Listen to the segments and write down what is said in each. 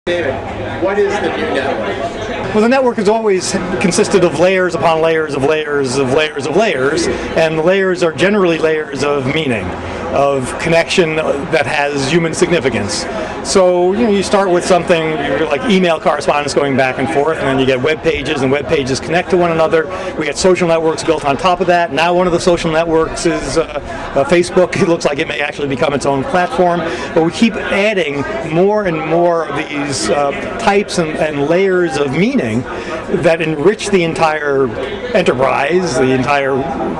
David, what is the new network? Well, the network has always consisted of layers upon layers of layers of layers of layers, and the layers are generally layers of meaning, of connection that has human significance. So you start with something like email correspondence going back and forth, and then you get web pages, and web pages connect to one another. We get social networks built on top of that. Now one of the social networks is Facebook. It looks like it may actually become its own platform, but we keep adding more and more of these types and layers of meaning that enrich the entire enterprise, the entire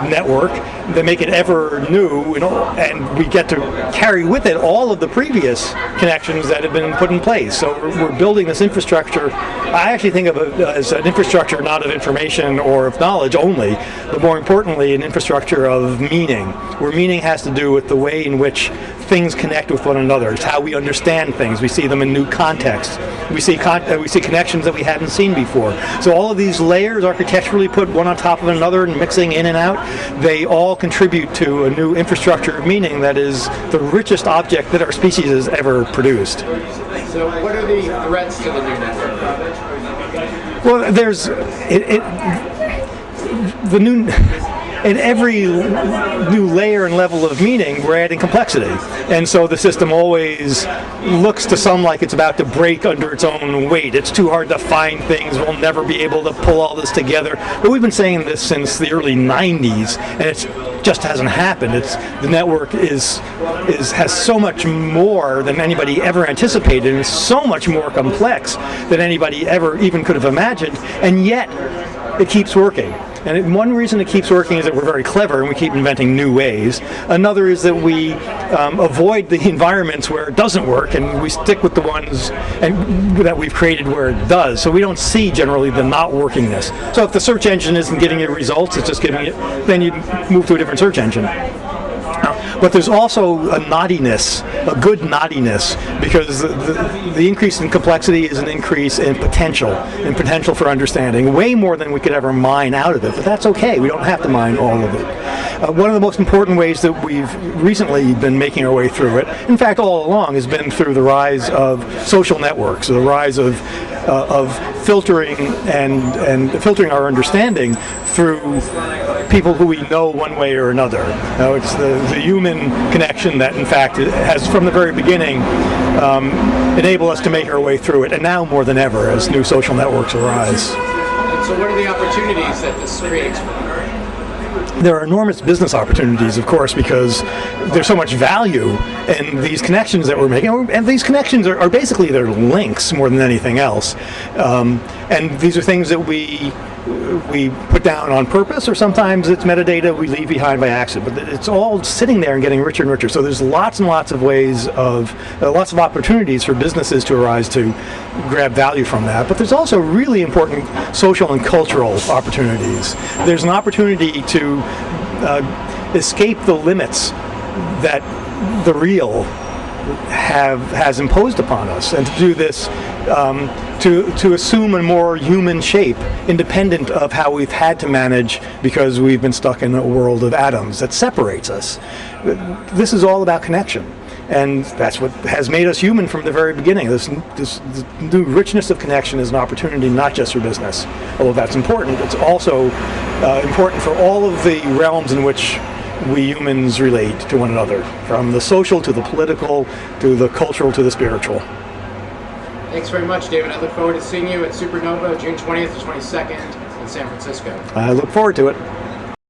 network, that make it ever new, and we get to carry with it all of the previous connections that have been put in place. So we're building this infrastructure. I actually think of it as an infrastructure not of information or of knowledge only, but more importantly, an infrastructure of meaning, where meaning has to do with the way in which things connect with one another. It's how we understand things. We see them in new contexts. We see connections that we hadn't seen before. So all of these layers, architecturally put one on top of another and mixing in and out, they all contribute to a new infrastructure of meaning that is the richest object that our species has ever produced. So what are the threats to the new network? Well, there's in every new layer and level of meaning, we're adding complexity. And so the system always looks to some like it's about to break under its own weight. It's too hard to find things. We'll never be able to pull all this together. But we've been saying this since the early 90s, and it just hasn't happened. The network has so much more than anybody ever anticipated, and is so much more complex than anybody ever even could have imagined, and yet it keeps working. And one reason it keeps working is that we're very clever and we keep inventing new ways. Another is that we avoid the environments where it doesn't work, and we stick with the ones that we've created where it does. So we don't see generally the not workingness. So if the search engine isn't getting you results, it's just giving it, then you move to a different search engine. But there's also a naughtiness, a good naughtiness, because the increase in complexity is an increase in potential for understanding, way more than we could ever mine out of it. But that's okay. We don't have to mine all of it. One of the most important ways that we've recently been making our way through it, in fact all along, has been through the rise of social networks, the rise of filtering and filtering our understanding through people who we know one way or another. It's the human connection that, in fact, has from the very beginning enabled us to make our way through it, and now more than ever as new social networks arise. And so what are the opportunities that this creates? There are enormous business opportunities, of course, because there's so much value in these connections that we're making. And these connections are basically they're links more than anything else. And these are things that we put down on purpose, or sometimes it's metadata we leave behind by accident. But it's all sitting there and getting richer and richer. So there's lots and lots of ways lots of opportunities for businesses to arise to grab value from that. But there's also really important social and cultural opportunities. There's an opportunity to escape the limits that the real has imposed upon us, and to do this to assume a more human shape, independent of how we've had to manage because we've been stuck in a world of atoms that separates us. This is all about connection, and that's what has made us human from the very beginning. This new richness of connection is an opportunity not just for business, although that's important. It's also important for all of the realms in which we humans relate to one another, from the social to the political to the cultural to the spiritual. Thanks very much, David. I look forward to seeing you at Supernova June 20th to 22nd in San Francisco. I look forward to it.